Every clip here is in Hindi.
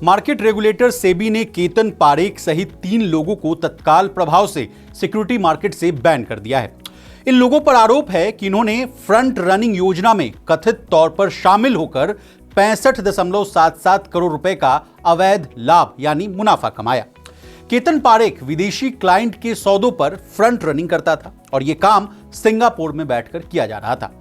मार्केट रेगुलेटर सेबी ने केतन पारेख सहित 3 लोगों को तत्काल प्रभाव से सिक्योरिटी मार्केट से बैन कर दिया है। इन लोगों पर आरोप है कि इन्होंने फ्रंट रनिंग योजना में कथित तौर पर शामिल होकर 65.77 करोड़ रुपए का अवैध लाभ यानी मुनाफा कमाया। केतन पारेख विदेशी क्लाइंट के सौदों पर फ्रंट रनिंग करता था और यह काम सिंगापुर में बैठकर किया जा रहा था।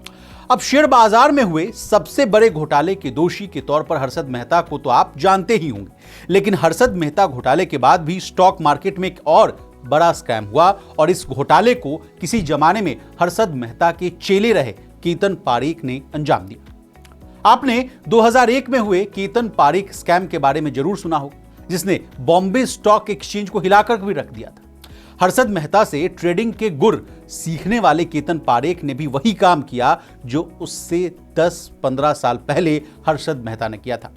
अब शेयर बाजार में हुए सबसे बड़े घोटाले के दोषी के तौर पर हर्षद मेहता को तो आप जानते ही होंगे, लेकिन हर्षद मेहता घोटाले के बाद भी स्टॉक मार्केट में एक और बड़ा स्कैम हुआ और इस घोटाले को किसी जमाने में हर्षद मेहता के चेले रहे केतन पारेख ने अंजाम दिया। आपने 2001 में हुए केतन पारेख स्कैम के बारे में जरूर सुना हो, जिसने बॉम्बे स्टॉक एक्सचेंज को हिलाकर भी रख दिया था। हर्षद मेहता से ट्रेडिंग के गुर सीखने वाले केतन पारेख ने भी वही काम किया जो उससे 10-15 साल पहले हर्षद मेहता ने किया था।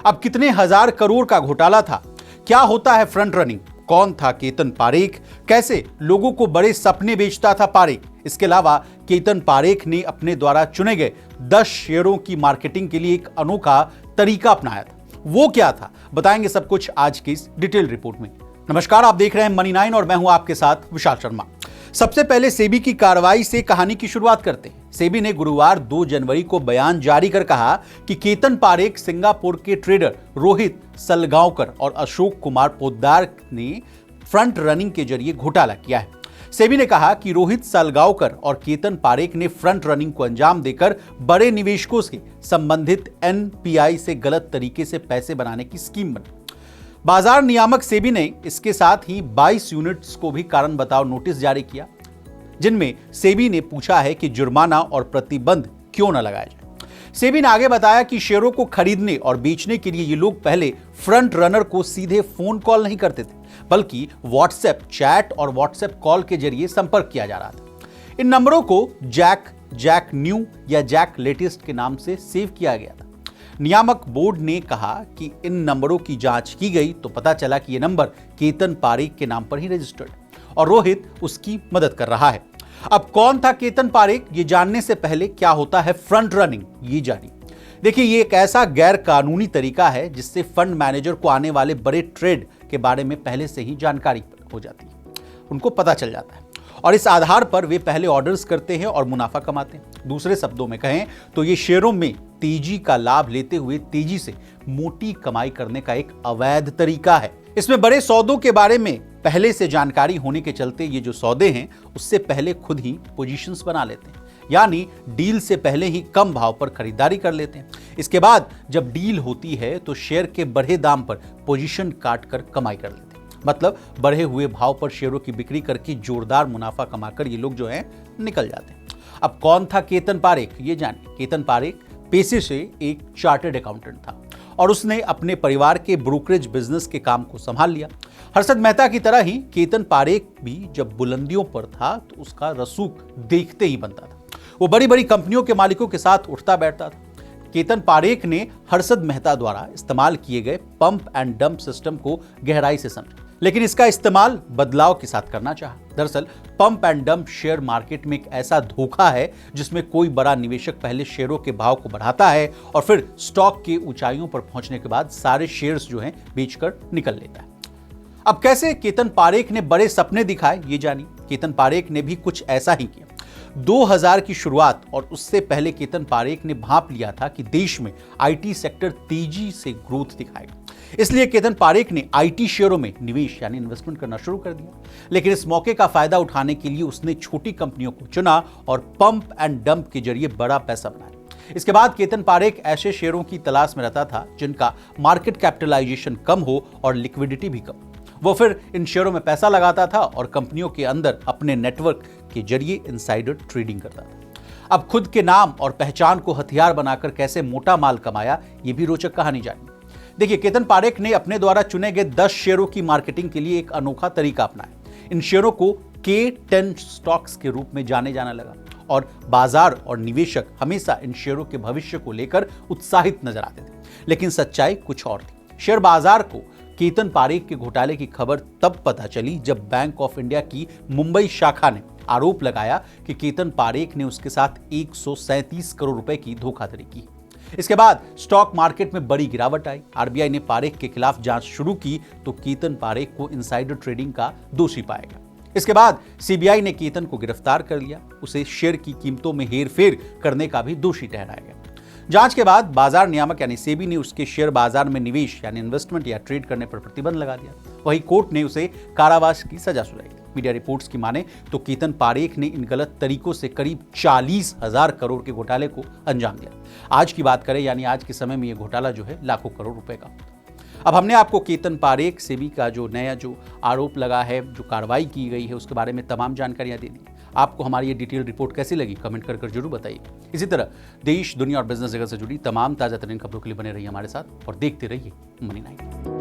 अब कितने हजार करोड़ का घोटाला था, क्या होता है फ्रंट रनिंग, कौन था केतन पारेख, कैसे लोगों को बड़े सपने बेचता था पारेख। इसके अलावा केतन पारेख ने अपने द्वारा चुने गए 10 शेयरों की मार्केटिंग के लिए एक अनोखा तरीका अपनाया था। वो क्या था, बताएंगे सब कुछ आज की इस डिटेल रिपोर्ट में। नमस्कार, आप देख रहे हैं मनी 9 और मैं हूं आपके साथ विशाल शर्मा। सबसे पहले सेबी की कार्रवाई से कहानी की शुरुआत करते हैं। सेबी ने गुरुवार 2 जनवरी को बयान जारी कर कहा कि केतन पारेख सिंगापुर के ट्रेडर रोहित सलगांवकर और अशोक कुमार पोद्दार ने फ्रंट रनिंग के जरिए घोटाला किया है। सेबी ने कहा कि रोहित सलगांवकर और केतन पारेख ने फ्रंट रनिंग को अंजाम देकर बड़े निवेशकों से संबंधित एनपीआई से गलत तरीके से पैसे बनाने की स्कीम बनाई। बाजार नियामक सेबी ने इसके साथ ही 22 यूनिट्स को भी कारण बताओ नोटिस जारी किया, जिनमें सेबी ने पूछा है कि जुर्माना और प्रतिबंध क्यों न लगाया जाए। सेबी ने आगे बताया कि शेयरों को खरीदने और बेचने के लिए ये लोग पहले फ्रंट रनर को सीधे फोन कॉल नहीं करते थे, बल्कि व्हाट्सएप चैट और व्हाट्सएप कॉल के जरिए संपर्क किया जा रहा था। इन नंबरों को जैक न्यू या जैक लेटेस्ट के नाम से सेव किया गया था। नियामक बोर्ड ने कहा कि इन नंबरों की जांच की गई तो पता चला कि यह नंबर केतन पारेख के नाम पर ही रजिस्टर्ड और रोहित उसकी मदद कर रहा है। अब कौन था केतन पारेख, ये जानने से पहले क्या होता है फ्रंट रनिंग, ये जानिए। देखिए, ये एक ऐसा गैर कानूनी तरीका है जिससे फंड मैनेजर को आने वाले बड़े ट्रेड के बारे में पहले से ही जानकारी हो जाती है, उनको पता चल जाता है और इस आधार पर वे पहले ऑर्डर्स करते हैं और मुनाफा कमाते हैं। दूसरे शब्दों में कहें तो ये शेयरों में तेजी का लाभ लेते हुए तेजी से मोटी कमाई करने का एक अवैध तरीका है। इसमें बड़े सौदों के बारे में पहले से जानकारी होने के चलते ये जो सौदे हैं उससे पहले खुद ही पोजीशंस बना लेते हैं, यानी डील से पहले ही कम भाव पर खरीदारी कर लेते हैं। इसके बाद जब डील होती है तो शेयर के बढ़े दाम पर पोजीशन काट कर कमाई कर लेते हैं। मतलब बढ़े हुए भाव पर शेयरों की बिक्री करके जोरदार मुनाफा कमाकर ये लोग जो है निकल जाते हैं। अब कौन था केतन पारेख, ये जानिए। केतन पारेख पेशे से एक चार्टर्ड अकाउंटेंट था और उसने अपने परिवार के ब्रोकरेज बिजनेस के काम को संभाल लिया। हर्षद मेहता की तरह ही केतन पारेख भी जब बुलंदियों पर था तो उसका रसूख देखते ही बनता था। वो बड़ी बड़ी कंपनियों के मालिकों के साथ उठता बैठता था। केतन पारेख ने हर्षद मेहता द्वारा इस्तेमाल किए गए पंप एंड डंप सिस्टम को गहराई से समझा, लेकिन इसका इस्तेमाल बदलाव के साथ करना चाहा। दरअसल pump and dump share market में एक ऐसा धोखा है जिसमें कोई बड़ा निवेशक पहले शेयरों के भाव को बढ़ाता है और फिर स्टॉक के ऊंचाइयों पर पहुंचने के बाद सारे शेयर्स जो हैं बेचकर निकल लेता है। अब कैसे केतन पारेख ने बड़े सपने दिखाए, ये जानिए। केतन पारेख ने भी कुछ ऐसा ही किया। 2000 की शुरुआत और उससे पहले केतन पारेख ने भांप लिया था कि देश में आईटी सेक्टर तेजी से ग्रोथ दिखाएगा, इसलिए केतन पारेख ने आईटी शेयरों में निवेश यानी इन्वेस्टमेंट करना शुरू कर दिया। लेकिन इस मौके का फायदा उठाने के लिए उसने छोटी कंपनियों को चुना और पंप एंड डंप के जरिए बड़ा पैसा बनाया। इसके बाद केतन पारेख ऐसे शेयरों की तलाश में रहता था जिनका मार्केट कैपिटलाइजेशन कम हो और लिक्विडिटी भी कम। वो फिर इन शेयरों में पैसा लगाता था और कंपनियों के अंदर अपने नेटवर्क के जरिए इनसाइडर ट्रेडिंग करता था। अब खुद के नाम और पहचान को हथियार बनाकर कैसे मोटा माल कमाया, ये भी रोचक कहानी जानिए। देखिए, केतन पारेख ने अपने द्वारा चुने गए 10 शेयरों की मार्केटिंग के लिए एक अनोखा तरीका अपनाया। इन शेयरों को K10 स्टॉक्स के रूप में जाने जाना लगा और बाजार और निवेशक हमेशा इन शेयरों के भविष्य को लेकर उत्साहित नजर आते थे। लेकिन सच्चाई कुछ और थी। शेयर बाजार को केतन पारेख के घोटाले की खबर तब पता चली जब बैंक ऑफ इंडिया की मुंबई शाखा ने आरोप लगाया कि केतन पारेख ने उसके साथ 137 करोड़ रुपए की धोखाधड़ी की। इसके बाद स्टॉक मार्केट में बड़ी गिरावट आई। आरबीआई ने पारेख के खिलाफ जांच शुरू की तो केतन पारेख को इनसाइडर ट्रेडिंग का दोषी पाया गया। इसके बाद सीबीआई ने केतन को गिरफ्तार कर लिया। उसे शेयर की कीमतों में हेरफेर करने का भी दोषी ठहराया गया। जांच के बाद बाजार नियामक यानी सेबी ने उसके शेयर बाजार में निवेश यानी इन्वेस्टमेंट या ट्रेड करने पर प्रतिबंध लगा दिया। वहीं कोर्ट ने उसे कारावास की सजा सुनाई। मीडिया रिपोर्ट्स की माने तो केतन पारेख ने इन गलत तरीकों से करीब 40,000 करोड़ के घोटाले को अंजाम दिया। आज की बात करें यानी आज के समय में यह घोटाला जो है लाखों करोड़ रुपए का। अब हमने आपको केतन पारेख सेबी का जो नया जो आरोप लगा है, जो कार्रवाई की गई है, उसके बारे में तमाम जानकारियां दे दी। आपको हमारी ये डिटेल रिपोर्ट कैसी लगी कमेंट कर जरूर बताइए। इसी तरह देश, दुनिया और बिजनेस जगत से जुड़ी तमाम ताजा तरीन खबरों के लिए बने रहिए हमारे साथ और देखते रहिए मनी 9।